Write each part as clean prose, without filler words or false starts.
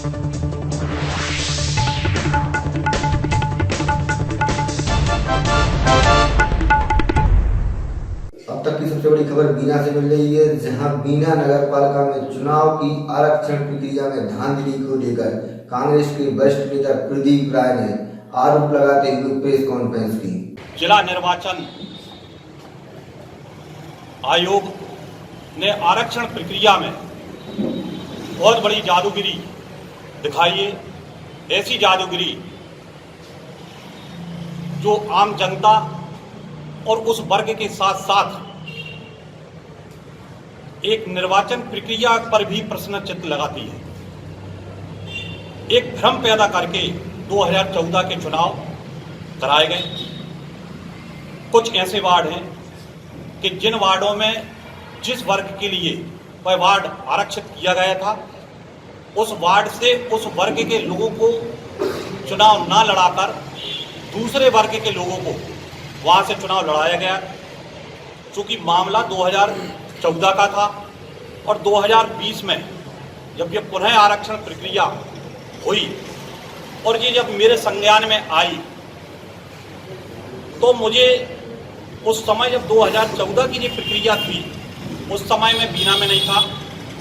अब तक की सबसे बड़ी खबर बीना से मिल रही है, जहां बीना नगर पालिका में चुनाव की आरक्षण प्रक्रिया में धांधली को लेकर कांग्रेस के वरिष्ठ नेता प्रदीप राय ने आरोप लगाते हुए प्रेस कॉन्फ्रेंस की। जिला निर्वाचन आयोग ने आरक्षण प्रक्रिया में बहुत बड़ी जादूगिरी दिखाई है। ऐसी जादूगिरी जो आम जनता और उस वर्ग के साथ साथ एक निर्वाचन प्रक्रिया पर भी प्रश्न चिन्ह लगाती है। एक भ्रम पैदा करके 2014 के चुनाव कराए गए। कुछ ऐसे वार्ड हैं कि जिन वार्डों में जिस वर्ग के लिए वह वार्ड आरक्षित किया गया था, उस वार्ड से उस वर्ग के लोगों को चुनाव ना लड़ाकर दूसरे वर्ग के लोगों को वहां से चुनाव लड़ाया गया। चूंकि मामला 2014 का था और 2020 में जब ये पुनः आरक्षण प्रक्रिया हुई और ये जब मेरे संज्ञान में आई, तो मुझे उस समय जब 2014 की ये प्रक्रिया थी, उस समय मैं बीना में नहीं था,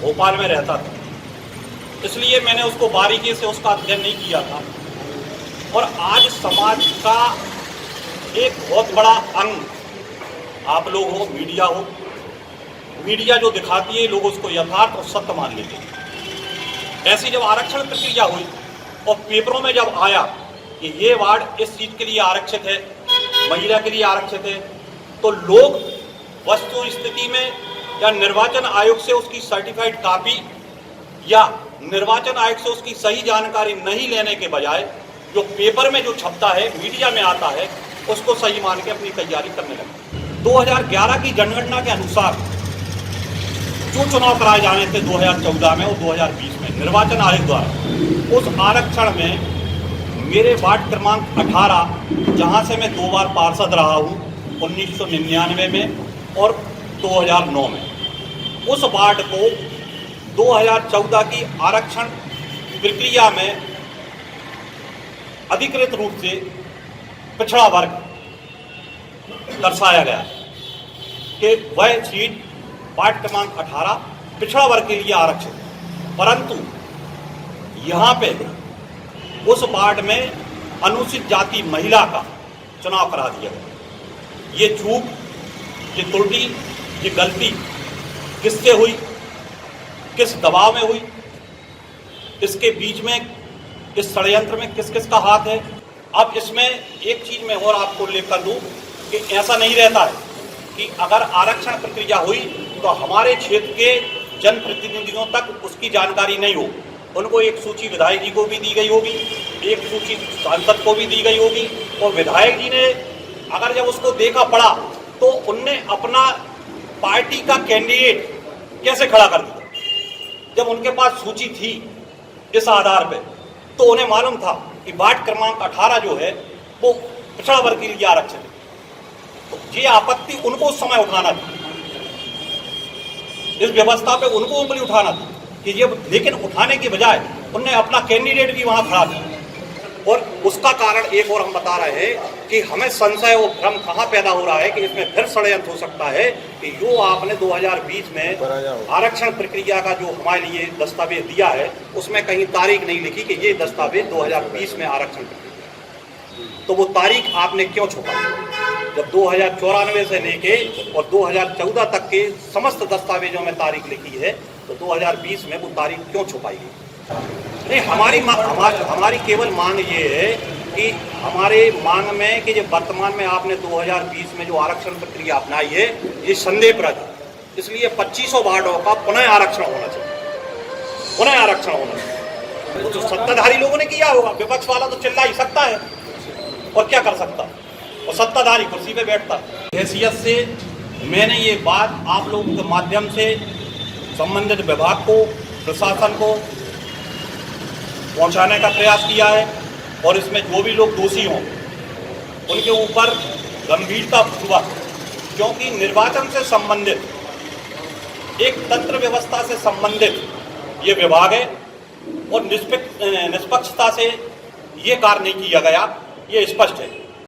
भोपाल में रहता था, इसलिए मैंने उसको बारीकी से उसका अध्ययन नहीं किया था। और आज समाज का एक बहुत बड़ा अंग, आप लोग हो, मीडिया जो दिखाती है, लोग उसको यथार्थ और सत्य मान लेते हैं। ऐसी जब आरक्षण प्रक्रिया हुई और पेपरों में जब आया कि ये वार्ड इस चीज के लिए आरक्षित है, महिला के लिए आरक्षित है, तो लोग वस्तु स्थिति में या निर्वाचन आयोग से उसकी सर्टिफाइड कॉपी या निर्वाचन आयोग से उसकी सही जानकारी नहीं लेने के बजाय जो पेपर में जो छपता है, मीडिया में आता है, उसको सही मान के अपनी तैयारी करने लगे। 2011 की जनगणना के अनुसार जो चुनाव कराए जाने थे 2014 में और 2020 में निर्वाचन आयोग द्वारा, उस आरक्षण में मेरे वार्ड क्रमांक 18, जहां से मैं 2 बार पार्षद रहा हूं, 1999 में और 2009 में, उस वार्ड को 2014 की आरक्षण प्रक्रिया में अधिकृत रूप से पिछड़ा वर्ग दर्शाया गया कि वह सीट वार्ड क्रमांक 18 पिछड़ा वर्ग के लिए आरक्षित है, परंतु यहाँ पे उस वार्ड में अनुसूचित जाति महिला का चुनाव करा दिया गया। ये चूक, ये त्रुटि, ये गलती किससे हुई, किस दबाव में हुई, इसके बीच में इस षड्यंत्र में किस किस का हाथ है। अब इसमें एक चीज मैं और आपको उल्लेख कर दूं कि ऐसा नहीं रहता है कि अगर आरक्षण प्रक्रिया हुई तो हमारे क्षेत्र के जनप्रतिनिधियों तक उसकी जानकारी नहीं हो। उनको एक सूची विधायक जी को भी दी गई होगी, एक सूची सांसद को भी दी गई होगी, और विधायक जी ने अगर जब उसको देखा पड़ा तो उनने अपना पार्टी का कैंडिडेट कैसे खड़ा कर दिया। जब उनके पास सूची थी इस आधार पे, तो उन्हें मालूम था कि वार्ड क्रमांक 18 जो है वो पिछड़ा वर्ग के लिए आरक्षित है। तो ये आपत्ति उनको उस समय उठाना थी, इस व्यवस्था पे उनको उंगली उठाना था कि ये, लेकिन उठाने की बजाय उन्होंने अपना कैंडिडेट भी वहां खड़ा किया। और उसका कारण एक और हम बता रहे हैं कि हमें संशय और भ्रम कहाँ पैदा हो रहा है कि इसमें फिर षड्यंत्र हो सकता है कि जो आपने 2020 में आरक्षण प्रक्रिया का जो हमारे लिए दस्तावेज दिया है, उसमें कहीं तारीख नहीं लिखी कि ये दस्तावेज 2020 में आरक्षण प्रक्रिया, तो वो तारीख आपने क्यों छुपा? जब 2094 से लेके और 2014 तक के समस्त दस्तावेजों में तारीख लिखी है, तो 2020 में वो तारीख क्यों छुपाई गई? नहीं, हमारी केवल मांग ये है कि हमारे मांग में कि जो वर्तमान में आपने 2020 में जो आरक्षण प्रक्रिया अपनाई है, ये संदेहप्रद है। इसलिए 2500 वार्डों का पुनः आरक्षण होना चाहिए, पुनः आरक्षण होना चाहिए। वो तो सत्ताधारी लोगों ने किया होगा, विपक्ष वाला तो चिल्ला ही सकता है और क्या कर सकता है, और सत्ताधारी कुर्सी पे बैठता है। हैसियत से मैंने ये बात आप लोगों के माध्यम से संबंधित विभाग को, प्रशासन को पहुंचाने का प्रयास किया है, और इसमें जो भी लोग दोषी हों उनके ऊपर गंभीरता पूर्वक, क्योंकि निर्वाचन से संबंधित, एक तंत्र व्यवस्था से संबंधित ये विभाग है, और निष्पक्षता से ये कार्य नहीं किया गया, ये स्पष्ट है।